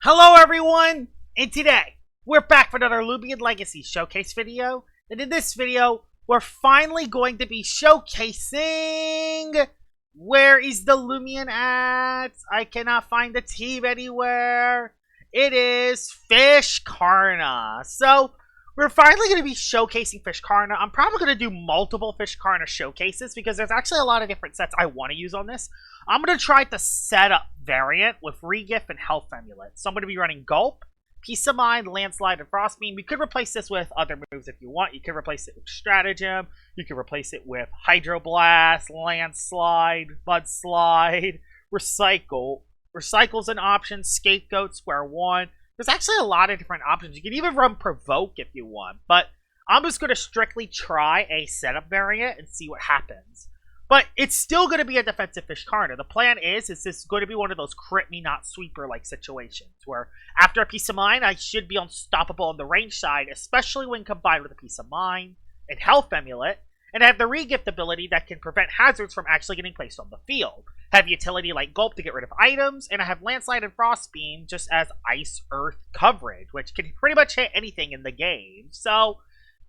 Hello everyone, and today we're back for another Loomian Legacy Showcase video. And in this video, we're finally going to be showcasing... Where is the Loomian at? I cannot find the team anywhere. It is Fiscarna. So, we're finally going to be showcasing Fiscarna. I'm probably going to do multiple Fiscarna showcases because there's actually a lot of different sets I want to use on this. I'm going to try the setup variant with Regift and Health Amulet. So I'm going to be running Gulp, Peace of Mind, Landslide, and Frostbeam. You could replace this with other moves if you want. You could replace it with Stratagem. You could replace it with Hydroblast, Landslide, Mudslide, Recycle. Recycle's an option, Scapegoat, Square One. There's actually a lot of different options. You can even run Provoke if you want. But I'm just going to strictly try a setup variant and see what happens. But it's still going to be a defensive Fiscarna. The plan is this going to be one of those crit me not sweeper like situations where after a Peace of Mind, I should be unstoppable on the range side, especially when combined with a Peace of Mind and Health Amulet, and I have the Regift ability that can prevent hazards from actually getting placed on the field. I have utility like Gulp to get rid of items, and I have Landslide and Frostbeam just as Ice Earth coverage, which can pretty much hit anything in the game. So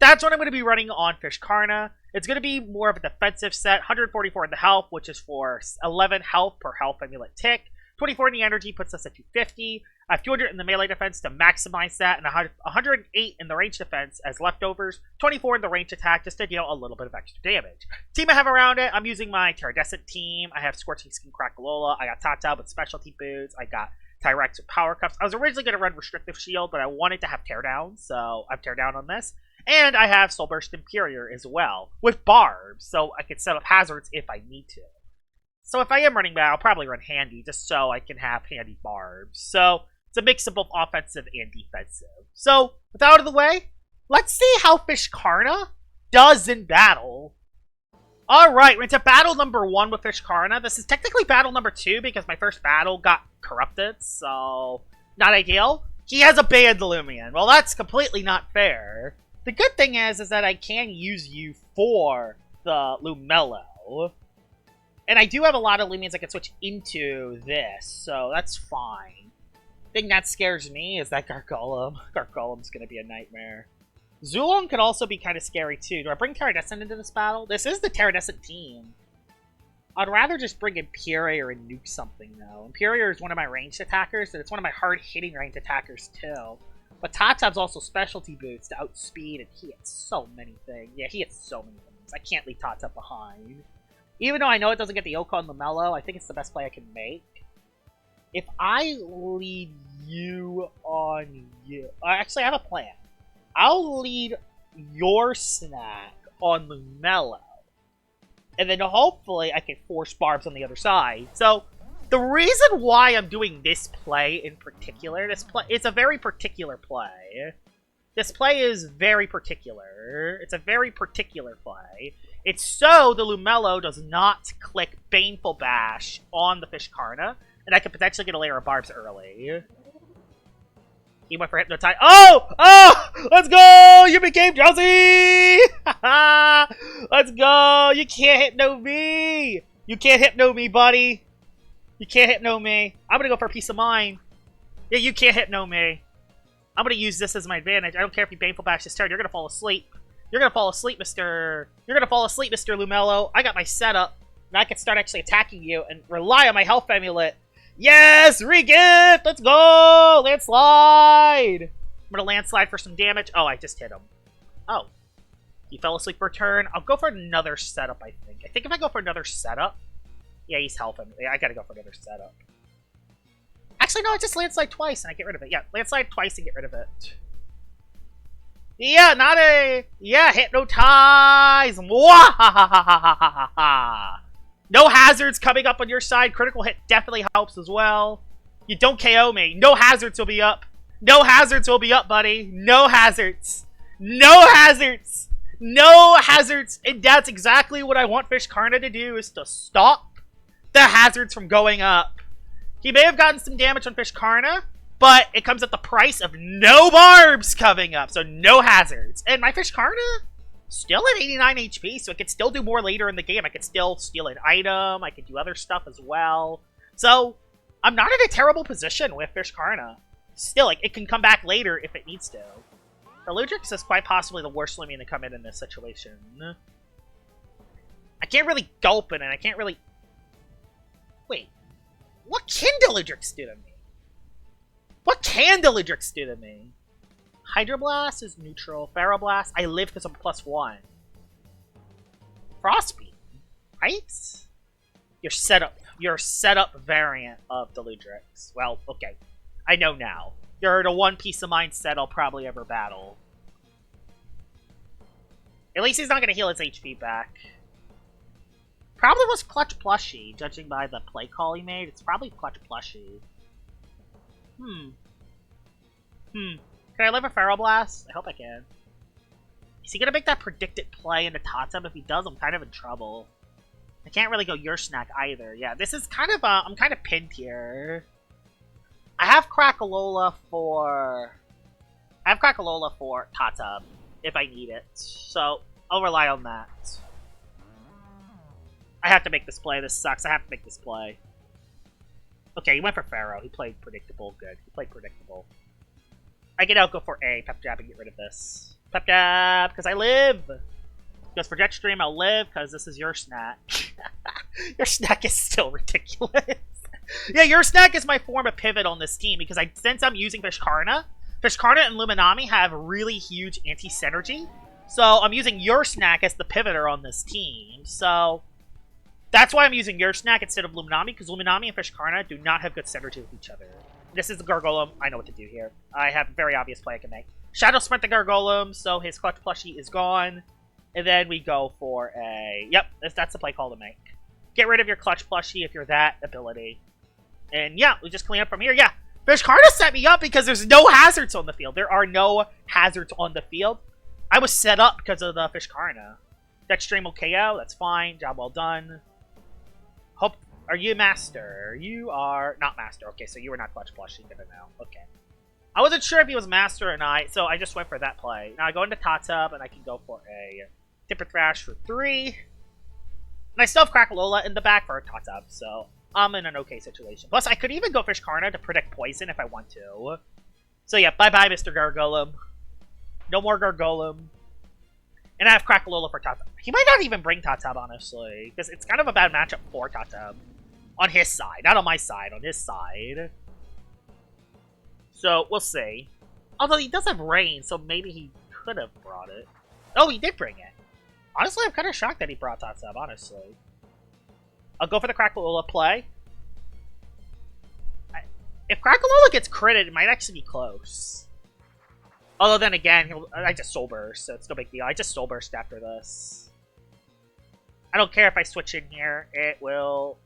that's what I'm going to be running on Fiscarna. It's going to be more of a defensive set. 144 in the health, which is for 11 health per Health Amulet tick. 24 in the energy puts us at 250. I have 200 in the melee defense to maximize that, and 108 in the range defense as leftovers. 24 in the range attack just to deal a little bit of extra damage. Team I have around it, I'm using my Teradescent team. I have Scorching Skin Crackalola. I got Tata with specialty boots. I got Tyrex with power cuffs. I was originally going to run Restrictive Shield, but I wanted to have Teardown, so I have Teardown on this. And I have Soulburst Imperior as well, with barbs, so I can set up hazards if I need to. So if I am running that, I'll probably run Handy, just so I can have Handy barbs. So it's a mix of both offensive and defensive. So, with that out of the way, let's see how Fiscarna does in battle. Alright, we're into battle number 1 with Fiscarna. This is technically battle number 2 because my first battle got corrupted, so not ideal. He has a banned Loomian. Well, that's completely not fair. The good thing is that I can use you for the Lumello. And I do have a lot of Loomians I can switch into this, so that's fine. The thing that scares me is that Gargolem. Gargolem's going to be a nightmare. Zulon could also be kind of scary too. Do I bring Teradescent into this battle? This is the Teradescent team. I'd rather just bring Imperior and nuke something, though. Imperior is one of my ranged attackers, and it's one of my hard-hitting ranged attackers, too. But Tatab's also specialty boots to outspeed, and he hits so many things. Yeah, he hits so many things. I can't leave Tatab behind. Even though I know it doesn't get the Oko on Lumello, I think it's the best play I can make. If I lead you on you... actually, I have a plan. I'll lead your snack on Lumello. And then hopefully I can force barbs on the other side. So the reason why I'm doing this play in particular, it's a very particular play. This play is very particular. It's a very particular play. It's so the Lumello does not click Baneful Bash on the Fiscarna, and I could potentially get a layer of barbs early. He went for Hypnotize. Oh! Oh! Let's go! You became Josie! Let's go! You can't Hypno me! You can't Hypno me, buddy! You can't Hypno me. I'm gonna go for a Peace of Mind. Yeah, you can't Hypno me. I'm gonna use this as my advantage. I don't care if you Baneful Bash this turn. You're gonna fall asleep. You're gonna fall asleep, Mr. You're gonna fall asleep, Mr. Lumello. I got my setup, and I can start actually attacking you and rely on my Health Amulet. Yes! Regift! Let's go! Landslide! I'm gonna Landslide for some damage. Oh, I just hit him. Oh. He fell asleep for a turn. I'll go for another setup, I think. I think if I go for another setup... Yeah, he's helping. Yeah, I gotta go for another setup. Actually, no, I just Landslide twice and I get rid of it. Yeah, Landslide twice and get rid of it. Yeah, not a... Yeah, Hypnotize! Mwahahahahaha! No hazards coming up on your side. Critical hit definitely helps as well. You don't KO me. No hazards will be up. No hazards will be up, buddy. No hazards. No hazards. No hazards. And that's exactly what I want Fiscarna to do, is to stop the hazards from going up. He may have gotten some damage on Fiscarna, but it comes at the price of no barbs coming up. So no hazards. And my Fiscarna... still at 89 HP, so I could still do more later in the game. I could still steal an item. I could do other stuff as well. So, I'm not in a terrible position with Fiscarna. still, like, it can come back later if it needs to. The Ludrix is quite possibly the worst Loomian to come in this situation. I can't really gulp it, and I can't really... Wait. What can Deludrix do to me? What can Deludrix do to me? Hydroblast is neutral. Ferroblast, I live because I'm +1. Frostbeam, right? Your setup variant of Deludrix. Well, okay. I know now. You're the one piece of mind set I'll probably ever battle. At least he's not going to heal his HP back. Probably was Clutch Plushie, judging by the play call he made. It's probably Clutch Plushie. Can I live a Feral Blast? I hope I can. Is he gonna make that predicted play into Tatum? If he does, I'm kind of in trouble. I can't really go your snack either. Yeah, this is kind of I'm kind of pinned here. I have Crackalola for Tatum if I need it. So I'll rely on that. I have to make this play. This sucks. I have to make this play. Okay, he went for Pharaoh. He played predictable. Good. He played predictable. I can now go for A. Pep Jab and get rid of this. Pep Jab, because I live. Goes for Jetstream. I'll live, because this is your snack. Your snack is still ridiculous. Yeah, your snack is my form of pivot on this team, because since I'm using Fiscarna and Luminami have really huge anti-synergy. So I'm using your snack as the pivoter on this team. So that's why I'm using your snack instead of Luminami, because Luminami and Fiscarna do not have good synergy with each other. This is the Gargolem. I know what to do here. I have a very obvious play I can make. Shadow Sprint the Gargolem, so his Clutch Plushie is gone. And then we go for a... Yep, that's the play call to make. Get rid of your Clutch Plushie if you're that ability. And yeah, we just clean up from here. Yeah, Fiscarna set me up because there's no hazards on the field. There are no hazards on the field. I was set up because of the Fiscarna. Jetstream will KO. That's fine. Job well done. Hope... Are you Master? You are not Master. Okay, so you were not Clutch Plushie. Good to know. Okay. I wasn't sure if he was Master or not, so I just went for that play. Now I go into Tatum, and I can go for a Tipper Thrash for 3. And I still have Crackalola in the back for a Tatum, so I'm in an okay situation. Plus, I could even go Fiscarna to predict Poison if I want to. So yeah, bye-bye, Mr. Gargolem. No more Gargolem. And I have Crackalola for Tatum. He might not even bring Tatum, honestly, because it's kind of a bad matchup for Tatum. On his side. Not on my side, on his side. So, we'll see. Although he does have rain, so maybe he could have brought it. Oh, he did bring it. Honestly, I'm kind of shocked that he brought Tatsub, honestly. I'll go for the Crackalola play. If Crackalola gets critted, it might actually be close. Although then again, I just Soul Burst, so it's no big deal. I just Soul Burst after this. I don't care if I switch in here. It will...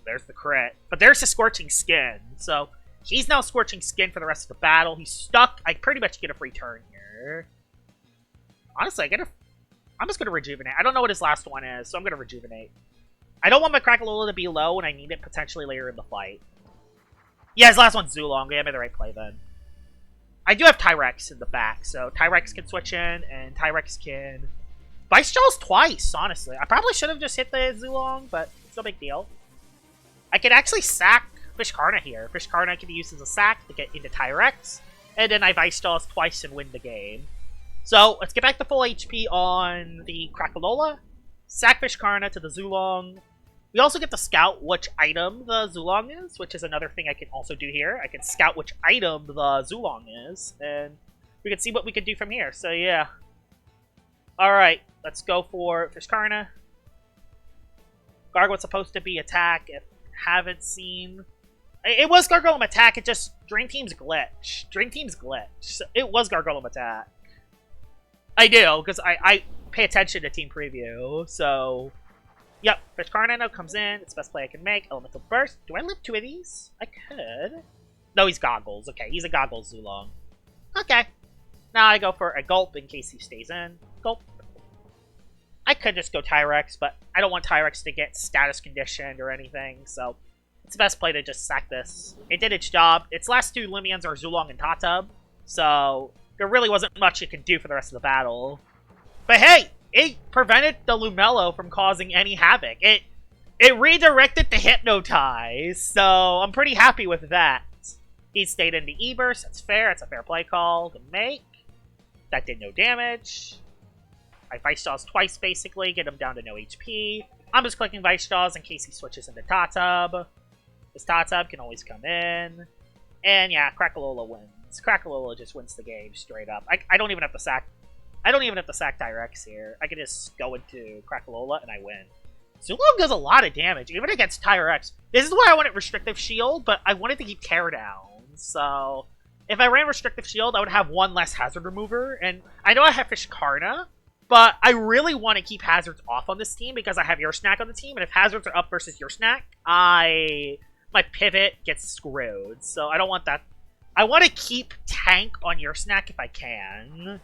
there's the crit. But there's the Scorching Skin, so... He's now Scorching Skin for the rest of the battle. He's stuck. I pretty much get a free turn here. Honestly, I'm just going to Rejuvenate. I don't know what his last one is, so I'm going to Rejuvenate. I don't want my Crackalola to be low when I need it potentially later in the fight. Yeah, his last one's Zulong. Yeah, I made the right play then. I do have Tyrex in the back, so Tyrex can switch in, and Tyrex can... Vice Jaws twice, honestly. I probably should have just hit the Zulong, but it's no big deal. I could actually sack Fiscarna here. Fiscarna can be used as a sack to get into Tyrex, and then I Vice Jaws twice and win the game. So, let's get back to full HP on the Crackalola. Sack Fiscarna to the Zulong. We also get to scout which item the Zulong is, which is another thing I can also do here. I can scout which item the Zulong is, and we can see what we can do from here. So, yeah. Alright, let's go for Fiscarna. Gargoyle's supposed to be attack, if haven't seen... It was Gargolem attack, it just... Dream Team's glitch. Dream Team's glitch. So it was Gargolem attack. I do, because I pay attention to Team Preview, so... Yep, Fiscarna now comes in. It's the best play I can make. Elemental Burst. Do I live 2 of these? I could. No, he's Goggles. Okay, he's a Goggles Zulong. Okay. Now I go for a Gulp in case he stays in. Gulp. I could just go Tyrex, but I don't want Tyrex to get status conditioned or anything, so... It's the best play to just sack this. It did its job. Its last 2 Loomians are Zulong and Tatub, so there really wasn't much it could do for the rest of the battle. But hey, it prevented the Lumello from causing any havoc. It redirected the Hypnotize, so I'm pretty happy with that. He stayed in the E-Burst. That's fair. It's a fair play call to make. That did no damage. I Vice Jaws twice, basically. Get him down to no HP. I'm just clicking Vice Jaws in case he switches into Tatub. This Tatub can always come in. And yeah, Crackalola wins. Crackalola just wins the game straight up. I don't even have to sack. I don't even have to sack Tyrex here. I can just go into Crackalola and I win. Zulong does a lot of damage, even against Tyrex. This is why I wanted Restrictive Shield, but I wanted to keep Cara down. So, if I ran Restrictive Shield, I would have one less hazard remover. And I know I have Fiscarna, but I really want to keep hazards off on this team because I have Your Snack on the team. And if hazards are up versus Your Snack, my pivot gets screwed. So, I don't want that. I want to keep tank on Your Snack if I can.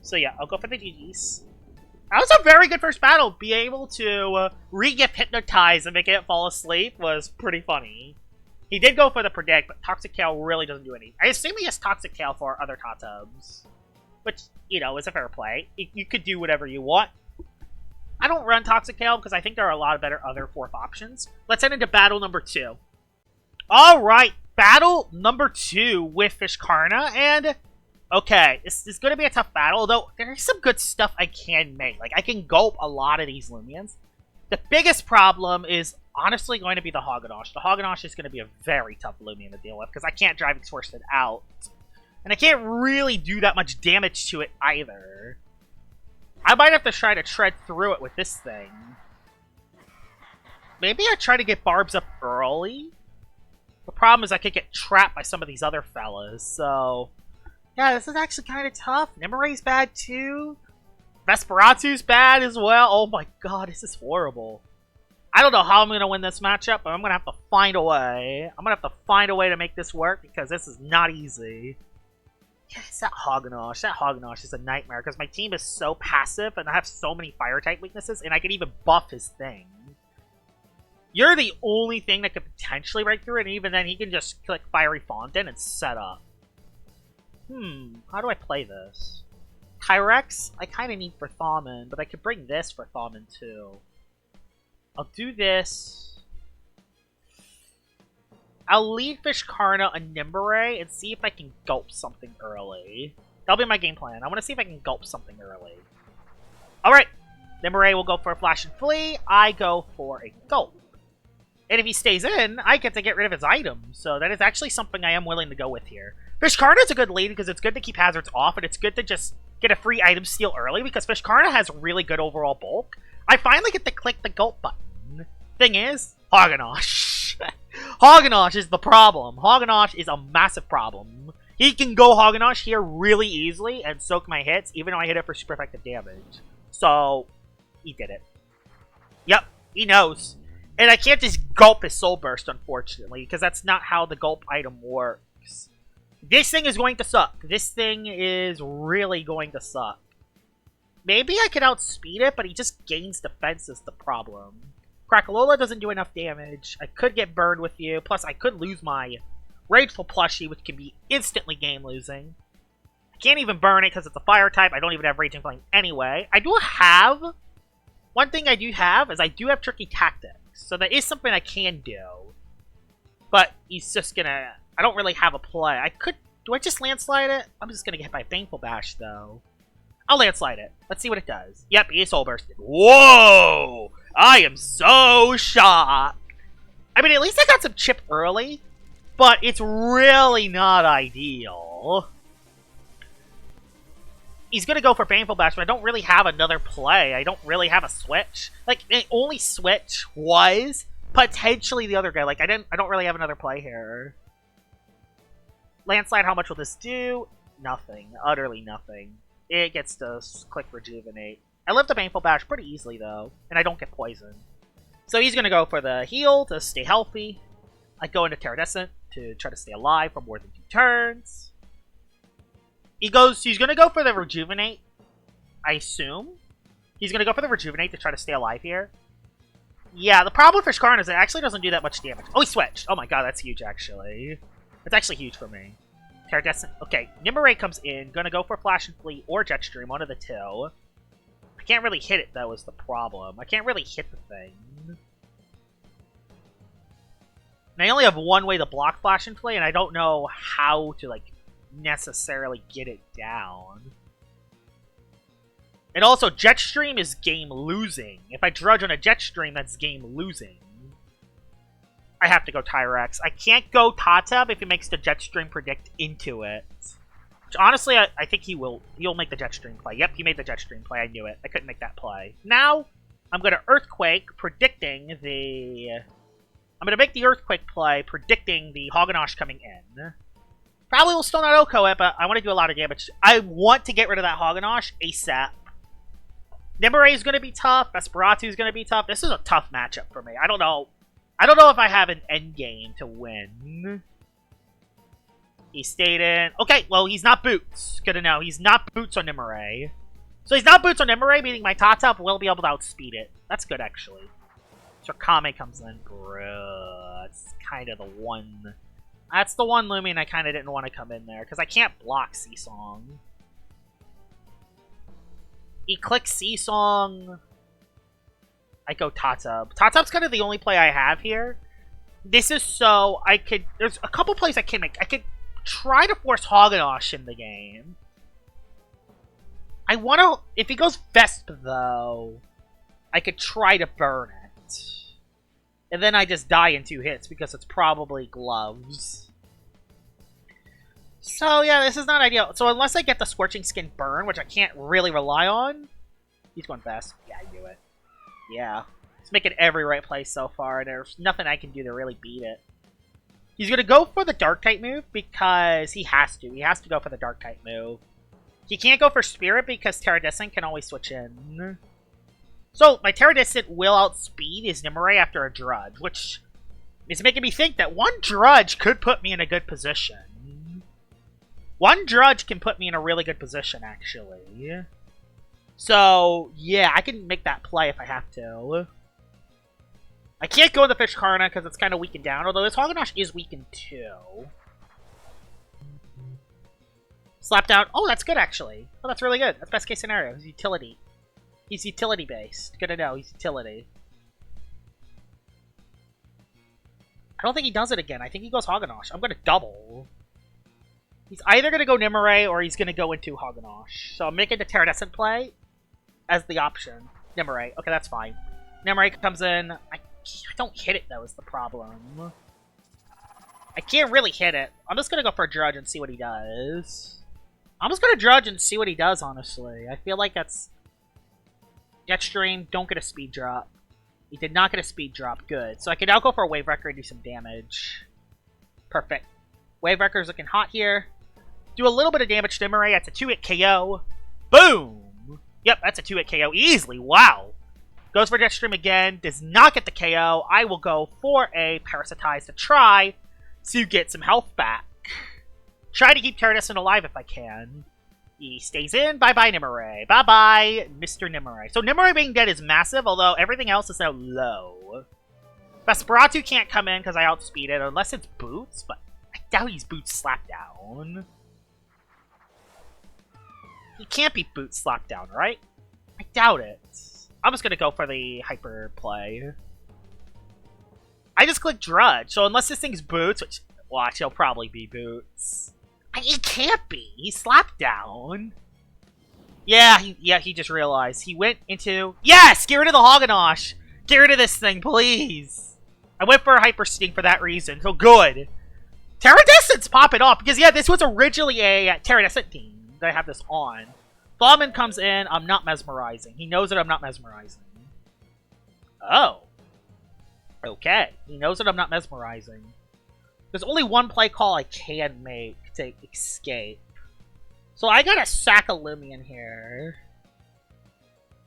So, yeah, I'll go for the GGs. That was a very good first battle. Be able to re-gift Hypnotize and make it fall asleep was pretty funny. He did go for the Predict, but Toxic Tail really doesn't do anything. I assume he has Toxic Tail for other Tatubs. Which, you know, is a fair play. You could do whatever you want. I don't run Toxic Tail because I think there are a lot of better other fourth options. Let's head into battle number 2. Alright, battle number 2 with Fiscarna, and... okay, this is going to be a tough battle, although there is some good stuff I can make. Like, I can gulp a lot of these Loomians. The biggest problem is honestly going to be the Hoganosh. The Hoganosh is going to be a very tough Loomian to deal with, because I can't drive Exforced out. And I can't really do that much damage to it either. I might have to try to tread through it with this thing. Maybe I try to get Barbs up early? The problem is I could get trapped by some of these other fellas, so... yeah, this is actually kind of tough. Nimure's bad too. Vesperatu's bad as well. Oh my god, this is horrible. I don't know how I'm going to win this matchup, but I'm going to have to find a way. I'm going to have to find a way to make this work because this is not easy. Yeah, it's that Hoganosh. That Hoganosh is a nightmare because my team is so passive and I have so many fire-type weaknesses and I can even buff his thing. You're the only thing that could potentially break through it, and even then he can just click Fiery Fountain and set up. How do I play this? Tyrex, I kind of need for Thaumin, but I could bring this for Thaumin too. I'll do this. I'll lead Fiscarna a Nimure and see if I can gulp something early. That'll be my game plan. I want to see if I can gulp something early. Alright, Nimure will go for a Flash and Flee. I go for a gulp. And if he stays in, I get to get rid of his items. So that is actually something I am willing to go with here. Fiscarna is a good lead because it's good to keep hazards off, and it's good to just get a free item steal early because Fiscarna has really good overall bulk. I finally get to click the gulp button. Thing is, Hoganosh. Hoganosh is the problem. Hoganosh is a massive problem. He can go Hoganosh here really easily and soak my hits, even though I hit it for super effective damage. So, he did it. Yep, he knows. And I can't just gulp his Soul Burst, unfortunately, because that's not how the gulp item works. This thing is going to suck. This thing is really going to suck. Maybe I could outspeed it, but he just gains defense is the problem. Crackalola doesn't do enough damage. I could get burned with you. Plus, I could lose my Rageful Plushie, which can be instantly game-losing. I can't even burn it because it's a fire type. I don't even have Raging Flame anyway. I do have... one thing I do have is I do have Tricky Tactics. So that is something I can do. But he's just gonna... I don't really have a play. I could... do I just landslide it? I'm just gonna get hit by Baneful Bash, though. I'll landslide it. Let's see what it does. Yep, he Soul Bursted. Whoa! I am so shocked. I mean, at least I got some chip early. But it's really not ideal. He's gonna go for Baneful Bash, but I don't really have another play. I don't really have a switch. Like, the only switch was potentially the other guy. Like, I don't really have another play here. Landslide, how much will this do? Nothing. Utterly nothing. It gets to click Rejuvenate. I live the Baneful Bash pretty easily, though, and I don't get poisoned. So he's gonna go for the heal to stay healthy. I go into Terradescent to try to stay alive for more than 2 turns. He's gonna go for the Rejuvenate, I assume. He's gonna go for the Rejuvenate to try to stay alive here. Yeah, the problem with Fiscarna is it actually doesn't do that much damage. Oh, he switched! Oh my god, that's huge, actually. That's actually huge for me. Terradescent. Okay, Nimue comes in, gonna go for Flash and Fleet or Jetstream, one of the two. I can't really hit it, though, is the problem. I can't really hit the thing. And I only have one way to block Flash and Flay, and I don't know how to, like, necessarily get it down. And also, Jetstream is game losing. If I Drudge on a Jetstream, that's game losing. I have to go Tyrex. I can't go Tatab if he makes the Jetstream predict into it. Which, honestly, I think he'll make the Jetstream play. Yep, he made the Jetstream play. I knew it. I couldn't make that play. Now, I'm going to Earthquake, predicting the... I'm going to make the Earthquake play, predicting the Hoganosh coming in. Probably will still not Oko it, but I want to do a lot of damage. I want to get rid of that Hoganosh ASAP. Nimue is going to be tough. Vesperatu is going to be tough. This is a tough matchup for me. I don't know. I don't know if I have an endgame to win. He stayed in. Okay, well, he's not Boots. Good to know. He's not Boots on Nimue. So he's not Boots on Nimue, meaning my Tatap will be able to outspeed it. That's good, actually. So Kame comes in. Bruh. That's kind of the one... That's the one Loomian I kind of didn't want to come in there, because I can't block Seasong. He clicks Seasong. I go Tatab. Tatab's kind of the only play I have here. This is so I could... There's a couple plays I can make. I could try to force Hoganosh in the game. I want to... If he goes Vesp, though, I could try to burn it. And then I just die in 2 hits because it's probably gloves. So, yeah, this is not ideal. So, unless I get the Scorching Skin burn, which I can't really rely on... He's going Vesp. Yeah, I knew it. Yeah. He's making every right play so far, and there's nothing I can do to really beat it. He's going to go for the Dark-type move because he has to. He has to go for the Dark-type move. He can't go for Spirit because Terradistant can always switch in. So, my Terradistant will outspeed his Nimue after a Drudge, which is making me think that one Drudge could put me in a good position. One Drudge can put me in a really good position, actually. So, yeah, I can make that play if I have to. I can't go in the Fiscarna because it's kind of weakened down, although this Hoganosh is weakened too. Slap down. Oh, that's good, actually. Oh, that's really good. That's best case scenario. He's utility. He's utility-based. Good to know. He's utility. I don't think he does it again. I think he goes Hoganosh. I'm going to double. He's either going to go Nimue or he's going to go into Hoganosh. So I'm making the Terradescent play as the option. Nimue. Okay, that's fine. Nimue comes in. I don't hit it, though, is the problem. I can't really hit it. I'm just going to go for a Drudge and see what he does. I'm just going to Drudge and see what he does, honestly. I feel like that's... Jetstream, don't get a speed drop. He did not get a speed drop. Good. So I can now go for a Wave Wrecker and do some damage. Perfect. Wave Wrecker's looking hot here. Do a little bit of damage to Nimue. That's a 2-hit KO. Boom! Yep, that's a 2-hit KO easily. Wow. Goes for Jetstream again. Does not get the KO. I will go for a Parasitize to try to get some health back. Try to keep Terradistant alive if I can. He stays in. Bye-bye, Nimue. Bye-bye, Mr. Nimue. So Nimue being dead is massive, although everything else is now low. Vesperatu can't come in because I outspeed it, unless it's Boots, but I doubt he's Boots Slapdown. He can't be Boots Slapdown, right? I doubt it. I'm just going to go for the Hyper play. I just clicked Drudge, so unless this thing's Boots, which, watch, he'll probably be Boots. He can't be. He's slapped down. Yeah, he just realized. He went into... Yes! Get rid of the Hoganosh! Get rid of this thing, please! I went for a Hyper Sting for that reason, so good. Terradescent's popping off, because, yeah, this was originally a Terradescent team that I have this on. Thawman comes in. I'm not mesmerizing. He knows that I'm not mesmerizing. Oh. Okay. He knows that I'm not mesmerizing. There's only one play call I can make to escape. So I gotta sack a Loomian here.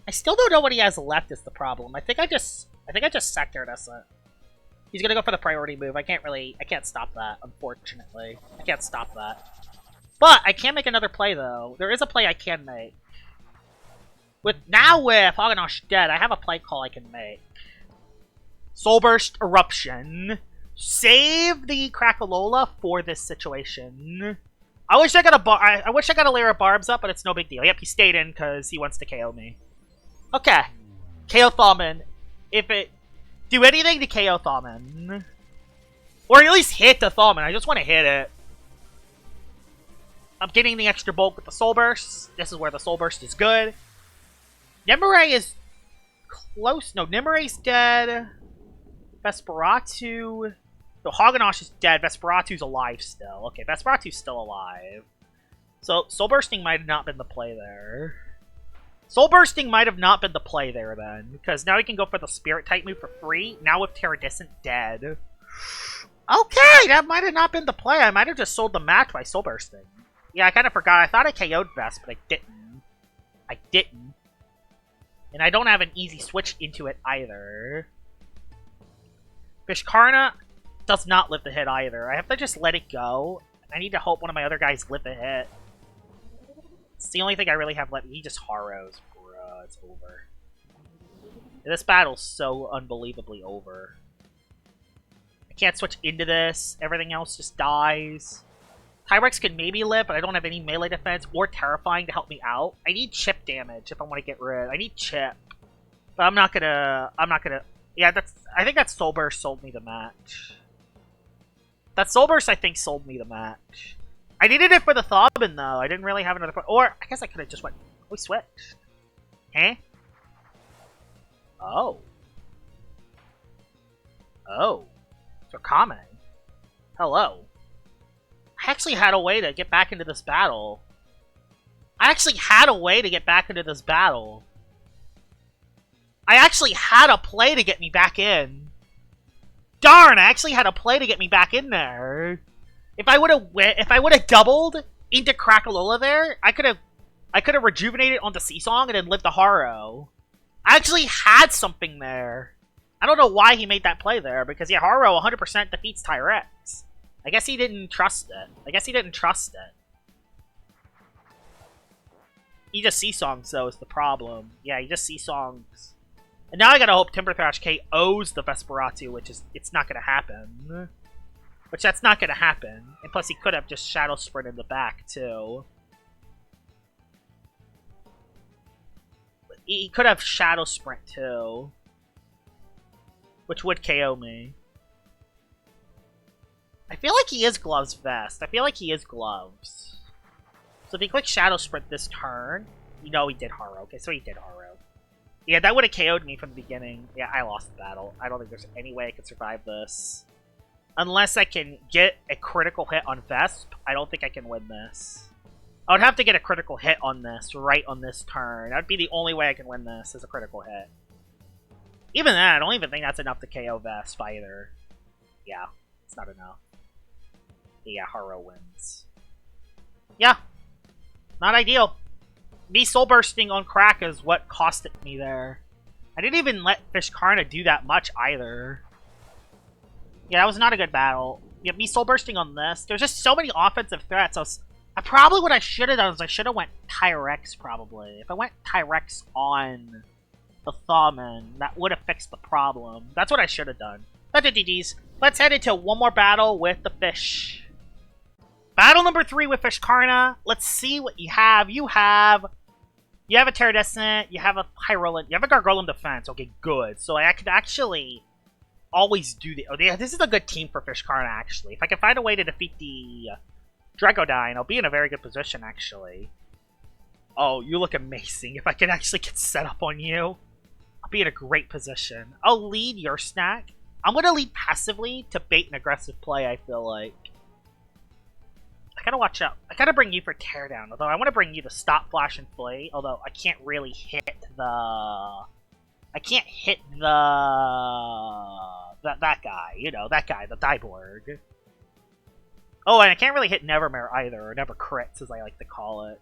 I still don't know what he has left is the problem. I think I just sacked Terradescent. He's gonna go for the priority move. I can't stop that, unfortunately. I can't stop that. But I can make another play though. There is a play I can make. With Hoganosh dead, I have a play call I can make. Soulburst Eruption. Save the Crackalola for this situation. I wish I got a layer of barbs up, but it's no big deal. Yep, he stayed in because he wants to KO me. Okay. KO Thawman. Do anything to KO Thawman. Or at least hit the Thawman. I just want to hit it. I'm getting the extra bulk with the Soul Burst. This is where the Soul Burst is good. Nemore is close. No, Nemore's dead. Vesperatu. No, Hagenosh is dead. Vesperatu's alive still. Okay, Vesperatu's still alive. So, Soul Bursting might have not been the play there. Soul Bursting might have not been the play there then. Because now we can go for the Spirit type move for free. Now with Terradistant dead. Okay, that might have not been the play. I might have just sold the match by Soul Bursting. Yeah, I kind of forgot. I thought I KO'd Vest, but I didn't. I didn't. And I don't have an easy switch into it either. Fiscarna does not live the hit either. I have to just let it go. I need to hope one of my other guys live the hit. It's the only thing I really have left. He just Harrows. Bruh, it's over. This battle's so unbelievably over. I can't switch into this. Everything else just dies. Tyrex could maybe live, but I don't have any melee defense or Terrifying to help me out. I need chip damage if I want to get rid. I need chip. But I'm not gonna... Yeah, I think that Soul Burst sold me the match. That Soul Burst, I think, sold me the match. I needed it for the Thawman, though. I didn't really have another... Or, I guess I could have just went... We switched. Huh? Oh. Oh. For Kame. Hello. I actually had a way to get back into this battle. I actually had a way to get back into this battle. I actually had a play to get me back in. Darn, I actually had a play to get me back in there. If I would have doubled into Crackalola there, I could have rejuvenated onto Seasong and then lived the Haro. I actually had something there. I don't know why he made that play there, because yeah, Haro 100% defeats Tyrex. I guess he didn't trust it. He just Seasongs, though, is the problem. Yeah, he just Seasongs. And now I gotta hope Timber Thrash KOs the Vesperatu, which is, it's not gonna happen. Which that's not gonna happen. And plus he could have just Shadow Sprint in the back, too. He could have Shadow Sprint, too. Which would KO me. I feel like he is Gloves Vest. I feel like he is Gloves. So if he clicks Shadow Sprint this turn, you know he did Haro. Okay, so he did Haro. Yeah, that would have KO'd me from the beginning. Yeah, I lost the battle. I don't think there's any way I could survive this. Unless I can get a critical hit on Vesp, I don't think I can win this. I would have to get a critical hit on this, right on this turn. That would be the only way I can win this, is a critical hit. Even then, I don't even think that's enough to KO Vesp either. Yeah, it's not enough. Yeah, Haro wins. Yeah, not ideal. Me Soul Bursting on Crack is what costed me there. I didn't even let Fiscarna do that much either. Yeah, that was not a good battle. Yeah, me Soul Bursting on this. There's just so many offensive threats. Probably what I should have done is I should have went Tyrex, probably. If I went Tyrex on the Thawman, that would have fixed the problem. That's what I should have done. That's it, GG's. Let's head into one more battle with the fish. Battle number 3 with Fiscarna. Let's see what you have. You have a Terradistant, you have a Pyrolant, you have a Gargolem Defense. Okay, good. So I could actually always do the... Oh, yeah, this is a good team for Fiscarna, actually. If I can find a way to defeat the Dragodine, I'll be in a very good position, actually. Oh, you look amazing. If I can actually get set up on you, I'll be in a great position. I'll lead your snack. I'm going to lead passively to bait an aggressive play, I feel like. I gotta watch out. I gotta bring you for Teardown, although I want to bring you to Stop, Flash, and Flay, although I can't really hit the... I can't hit the... That guy, you know, that guy, the Dyborg. Oh, and I can't really hit Nevermare either, or Never Crits, as I like to call it.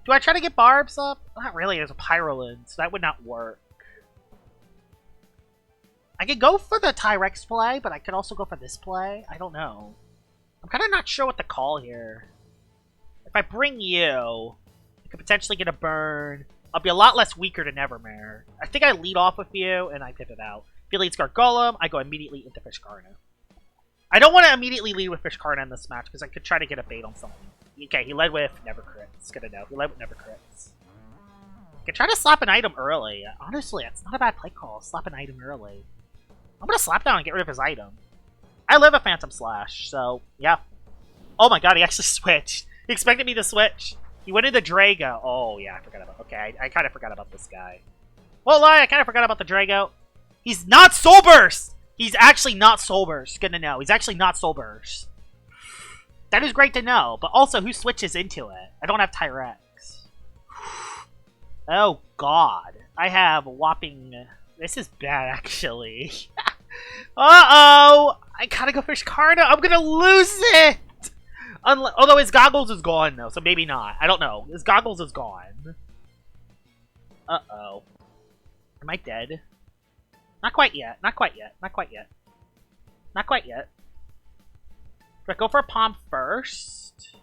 Do I try to get Barbs up? Not really, there's a Pyroland, so that would not work. I could go for the Tyrex play, but I could also go for this play. I don't know. I'm kind of not sure what to call here. If I bring you, I could potentially get a burn. I'll be a lot less weaker to Nevermare. I think I lead off with you, and I pivot out. If he leads Gargolem, I go immediately into Fiscarna. I don't want to immediately lead with Fiscarna in this match, because I could try to get a bait on something. Okay, he led with Never Crits. Good to know. He led with Never Crits. I could try to slap an item early. Honestly, that's not a bad play call. Slap an item early. I'm going to slap down and get rid of his item. I live a Phantom Slash, so yeah. Oh my god, he actually switched. He expected me to switch. He went into Drago. Oh yeah, I forgot about. Okay, I kind of forgot about this guy. Well, lie, I kind of forgot about the Drago. He's not Soul Burst. He's actually not Soul Burst. Good to know. He's actually not Soul Burst. That is great to know. But also, who switches into it? I don't have Tyrex. Oh god, I have a whopping. This is bad, actually. Uh-oh! I gotta go Fiscarna. I'm gonna lose it! Although his goggles is gone, though, so maybe not. I don't know. His goggles is gone. Uh-oh. Am I dead? Not quite yet. Not quite yet. Not quite yet. Not quite yet. Do I go for a Palm first?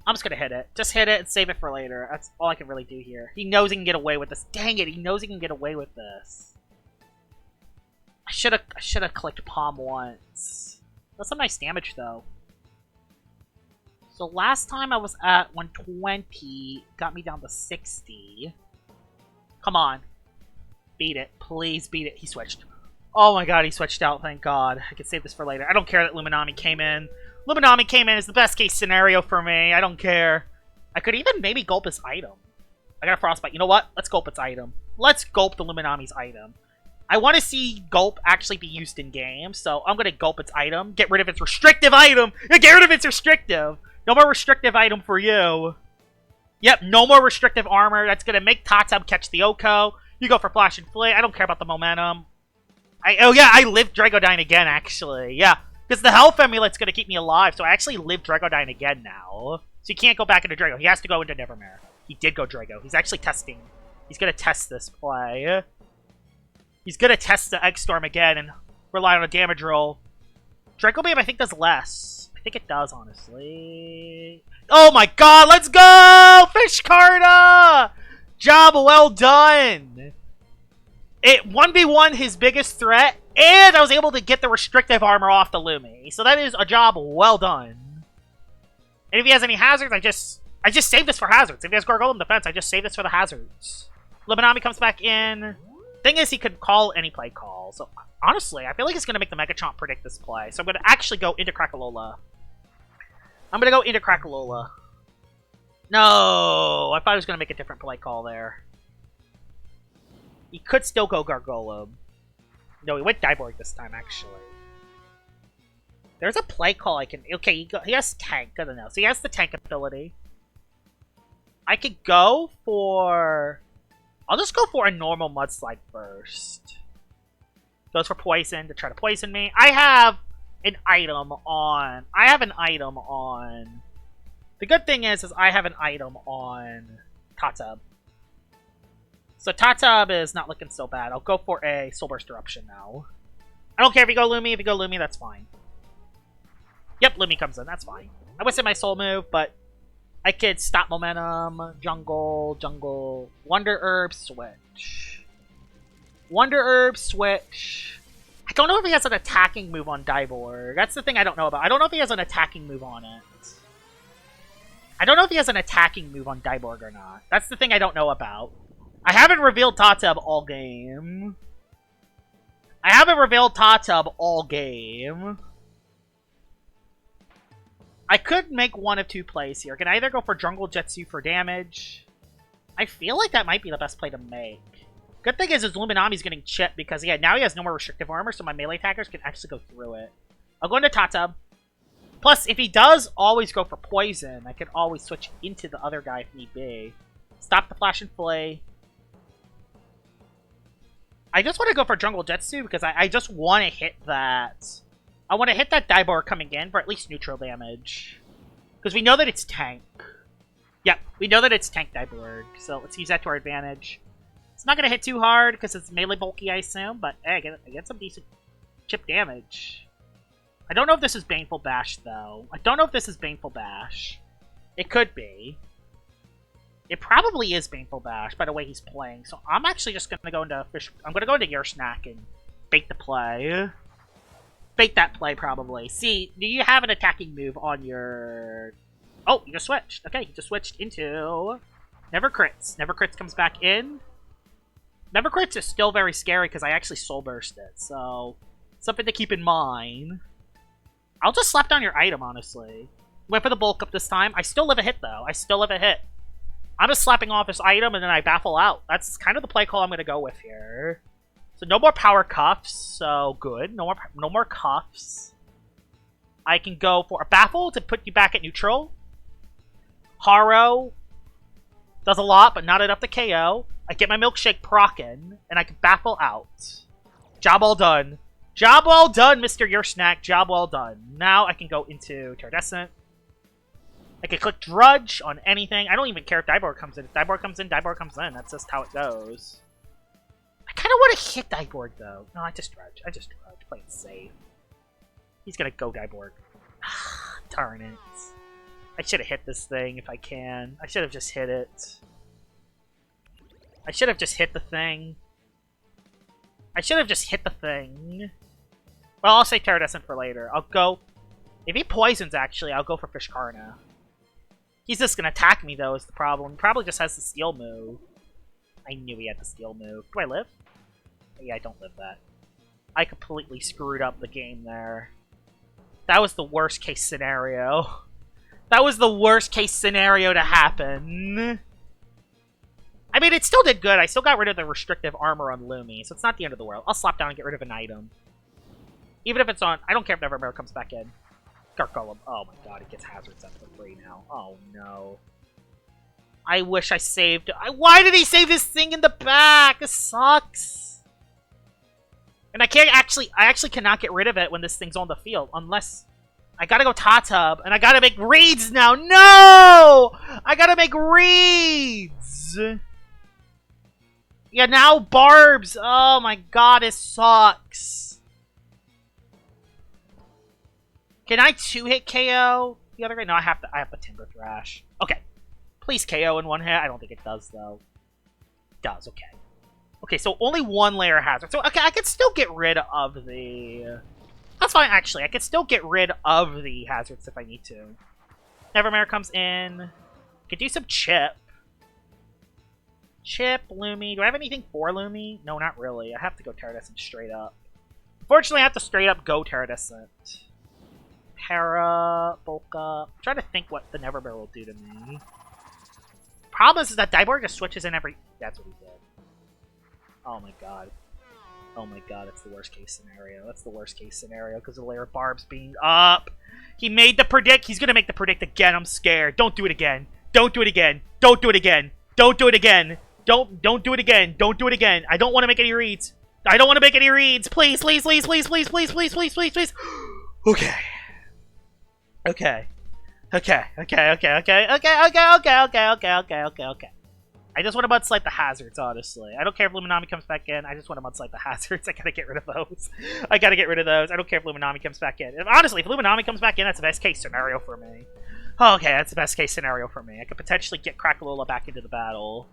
I'm just gonna hit it. Just hit it and save it for later. That's all I can really do here. He knows he can get away with this. Dang it, he knows he can get away with this. I should have clicked Palm once. That's some nice damage though. So last time I was at 120, got me down to 60. Come on. Beat it. Please beat it. He switched. Oh my god, he switched out, thank god. I can save this for later. I don't care that Luminami came in. Luminami came in is the best case scenario for me. I don't care. I could even maybe gulp his item. I got a Frostbite. You know what? Let's gulp its item. Let's gulp the Luminami's item. I want to see gulp actually be used in game, so I'm going to gulp its item. Get rid of its restrictive item! Yeah, get rid of its restrictive! No more restrictive item for you. Yep, no more restrictive armor. That's going to make Tatab catch the Oko. You go for Flash and Flay. I don't care about the momentum. Oh yeah, I live Dragodyne again, actually. Yeah, because the Health Amulet's going to keep me alive, so I actually live Dragodyne again now. So he can't go back into Drago. He has to go into Nevermere. He did go Drago. He's actually testing. He's going to test this play. He's going to test the Egg-Storm again and rely on a damage roll. Draco Beam, I think, does less. I think it does, honestly. Oh my god, let's go! Fiscarna! Job well done! It 1v1 his biggest threat, and I was able to get the restrictive armor off the Lumi. So that is a job well done. And if he has any hazards, I just save this for hazards. If he has Gargoyle defense, I just save this for the hazards. Luminami comes back in. Thing is, he could call any play call. So, honestly, I feel like it's going to make the Megachomp predict this play. So I'm going to actually go into Crackalola. I'm going to go into Crackalola. No! I thought I was going to make a different play call there. He could still go Gargolem. No, he went Diborg this time, actually. There's a play call I can... Okay, he has Tank. I don't know. So he has the Tank ability. I could go for... I'll just go for a normal Mudslide first. Goes for Poison to try to poison me. I have an item on... The good thing is I have an item on Tatab. So Tatab is not looking so bad. I'll go for a Soul Burst Eruption now. I don't care if you go Lumi. If you go Lumi, that's fine. Yep, Lumi comes in. That's fine. I wasted my soul move, but I could stop momentum, jungle, Wonder Herb, switch. Wonder Herb, switch. I don't know if he has an attacking move on Diborg. That's the thing I don't know about. I don't know if he has an attacking move on it. I don't know if he has an attacking move on Diborg or not. That's the thing I don't know about. I haven't revealed Tatab all game. I could make one of two plays here. I can either go for Jungle Jetsu for damage. I feel like that might be the best play to make. Good thing is his Luminami's getting chipped because, yeah, now he has no more restrictive armor, so my melee attackers can actually go through it. I'll go into Tatab. Plus, if he does always go for Poison, I can always switch into the other guy if need be. Stop the Flash and Flay. I just want to go for Jungle Jetsu because I just want to hit that. I want to hit that Diborg coming in for at least neutral damage. Because we know that it's tank. Yep, we know that it's tank Diborg. So let's use that to our advantage. It's not going to hit too hard because it's melee bulky, I assume. But hey, I get some decent chip damage. I don't know if this is Baneful Bash, though. It could be. It probably is Baneful Bash by the way he's playing. So I'm actually just going to go into I'm going to go into Your Snack and bait the play. Bait that play, probably. See, do you have an attacking move on your... Oh, you just switched. Okay, you just switched into... Never Crits. Never Crits comes back in. Never Crits is still very scary because I actually Soul Burst it. So, something to keep in mind. I'll just slap down your item, honestly. Went for the bulk up this time. I still live a hit, though. I still live a hit. I'm just slapping off this item, and then I baffle out. That's kind of the play call I'm going to go with here. So no more power cuffs, so good. No more cuffs. I can go for a baffle to put you back at neutral. Haro does a lot, but not enough to KO. I get my milkshake prockin, and I can baffle out. Job all done. Job well done, Mr. Your Snack. Job well done. Now I can go into Teradescent. I can click Drudge on anything. I don't even care if Dybor comes in. If Dybor comes in, Dybor comes in. That's just how it goes. I kind of want to hit Dybor, though. No, I just Drudge. Play it safe. He's going to go Dybor. Darn it. I should have hit this thing if I can. I should have just hit it. I should have just hit the thing. Well, I'll say Teradescent for later. I'll go... If he poisons, actually, I'll go for Fiscarna. He's just going to attack me, though, is the problem. He probably just has the steal move. I knew he had the steal move. Do I live? Yeah, I don't live that. I completely screwed up the game there. That was the worst case scenario. That was the worst case scenario to happen. I mean, it still did good. I still got rid of the restrictive armor on Lumi, so it's not the end of the world. I'll slap down and get rid of an item. Even if it's on... I don't care if Nevermare comes back in. Gargoyle. Oh my god, it gets hazards up for free now. Oh no. I wish I saved... Why did he save this thing in the back? This sucks. And I actually cannot get rid of it when this thing's on the field. Unless... I gotta go Tatub, and I gotta make reads now. No! I gotta make reads! Yeah, now Barbs. Oh my god, it sucks. Can I 2-hit KO the other guy? No, I have to Timber Thrash. Okay. Please KO in one hit. I don't think it does, though. It does, okay. Okay, so only one layer hazard. So, okay, I can still get rid of the... That's fine, actually. I can still get rid of the hazards if I need to. Nevermare comes in. Could do some Chip. Chip, Lumi. Do I have anything for Lumi? No, not really. I have to go Teradescent straight up. Unfortunately, I have to straight up go Teradescent. Cara, bulk up. I'm trying to think what the Nevermare will do to me. Problem is that Dybor just switches in every... That's what he did. Oh my god. Oh my god, that's the worst case scenario. That's the worst case scenario because of the layer of Barbs being up. He made the predict. He's going to make the predict again. I'm scared. Don't do it again. Don't do it again. Don't do it again. Don't do it again. Don't do it again. Don't do it again. I don't want to make any reads. I don't want to make any reads. Please, please, please, please, please, please, please, please, please, please. Okay. Okay. Okay. Okay. Okay. Okay. Okay. Okay. Okay. Okay. Okay. Okay. Okay. Okay. I just want to mudslide the hazards, honestly. I don't care if Luminami comes back in. I just want to mudslide the hazards. I gotta get rid of those. I gotta get rid of those. I don't care if Luminami comes back in. Honestly, if Luminami comes back in, that's the best case scenario for me. Oh, okay, that's the best case scenario for me. I could potentially get Crackalola back into the battle.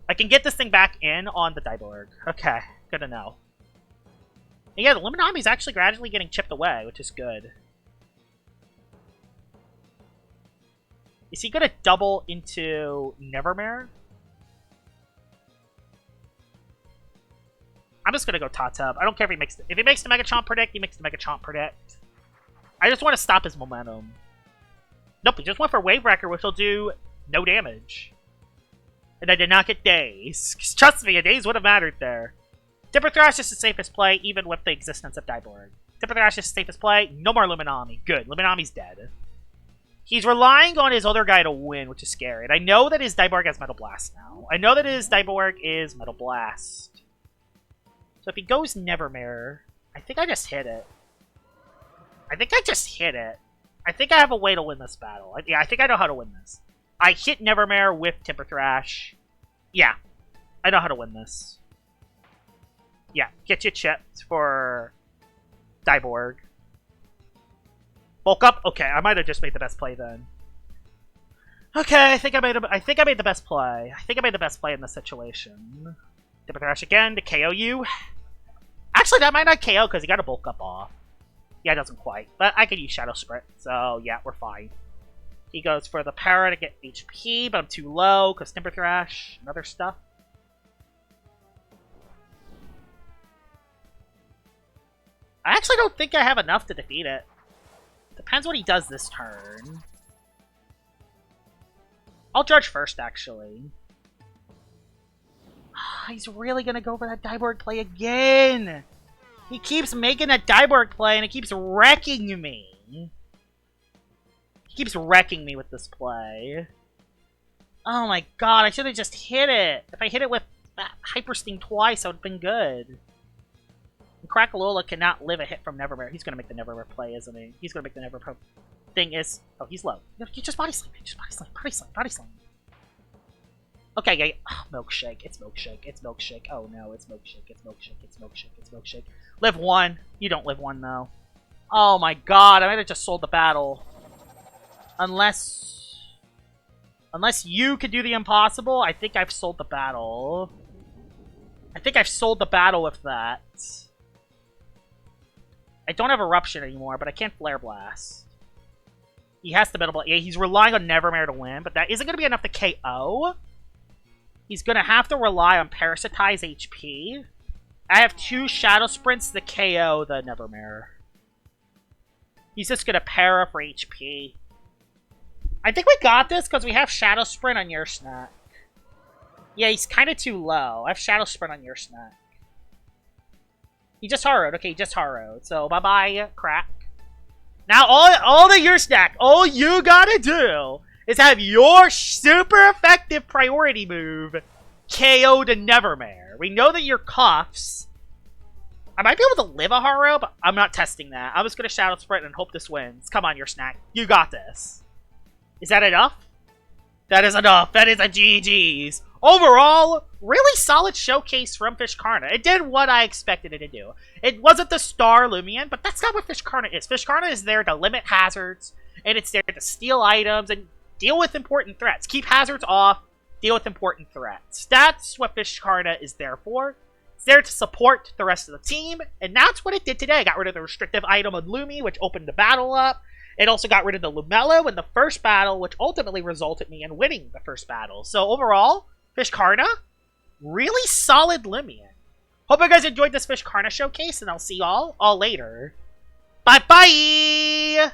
I can get this thing back in on the Dyborg. Okay, good to know. And yeah, the Luminami's actually gradually getting chipped away, which is good. Is he gonna double into Nevermare? I'm just gonna go Tatub. I don't care if he makes the, if he makes the Mega Chomp predict, he makes the Mega Chomp predict. I just want to stop his momentum. Nope, he just went for Wave Wrecker, which will do no damage. And I did not get Daze. Trust me, a Daze would have mattered there. Timber Thrash is the safest play, even with the existence of Dyborg. Timber Thrash is the safest play. No more Luminami. Good. Luminami's dead. He's relying on his other guy to win, which is scary. And I know that his Dyborg has Metal Blast now. I know that his Dyborg is Metal Blast. So if he goes Nevermare, I think I just hit it. I think I have a way to win this battle. Yeah, I think I know how to win this. I hit Nevermare with Timber Thrash. Yeah, I know how to win this. Yeah, get you chipped for Dyborg. Bulk up? Okay, I might have just made the best play then. Okay, I think I made the best play. I think I made the best play in this situation. Timber Thrash again to KO you. Actually, that might not KO because he got a bulk up off. Yeah, it doesn't quite. But I can use Shadow Sprint, so yeah, we're fine. He goes for the Para to get HP, but I'm too low because Timber Thrash and other stuff. I actually don't think I have enough to defeat it. Depends what he does this turn. I'll judge first, actually. He's really gonna go for that Dieborg play again! He keeps making that Dieborg play, and it keeps wrecking me. He keeps wrecking me with this play. Oh my god, I should have just hit it. If I hit it with Hyper Sting twice, that would have been good. And Crackalola cannot live a hit from Nevermare. He's gonna make the Nevermare play, isn't he? He's gonna make the Nevermare thing is... Oh, he's low. You just body slam, just body slam, body slam, body slam. Okay, yeah. Oh, Milkshake. It's Milkshake. It's Milkshake. Oh no, it's Milkshake. It's Milkshake. It's Milkshake. It's Milkshake. Live one. You don't live one, though. Oh my god, I might have just sold the battle. Unless you could do the impossible, I think I've sold the battle. I think I've sold the battle with that. I don't have Eruption anymore, but I can't Flare Blast. He has to Metal Blast. Yeah, he's relying on Nevermare to win, but that isn't going to be enough to KO. He's going to have to rely on Parasitize HP. I have 2 Shadow Sprints to KO the Nevermare. He's just going to Para for HP. I think we got this because we have Shadow Sprint on your snack. Yeah, he's kind of too low. I have Shadow Sprint on your snack. He just Harrowed. Okay, he just Harrowed. So, bye-bye, crack. Now, all the your snack, all you gotta do is have your super effective priority move KO the Nevermare. We know that your Cuffs... I might be able to live a Harrow, but I'm not testing that. I'm just gonna Shadow Sprint and hope this wins. Come on, your snack. You got this. Is that enough? That is enough. That is a GG's. Overall, really solid showcase from Fiscarna. It did what I expected it to do. It wasn't the star Loomian, but that's not what Fiscarna is. Fiscarna is there to limit hazards, and it's there to steal items and deal with important threats. Keep hazards off, deal with important threats. That's what Fiscarna is there for. It's there to support the rest of the team, and that's what it did today. Got rid of the restrictive item on Lumi, which opened the battle up. It also got rid of the Lumello in the first battle, which ultimately resulted me in winning the first battle. So overall, Fiscarna, really solid Loomian. Hope you guys enjoyed this Fiscarna showcase, and I'll see y'all all later. Bye-bye!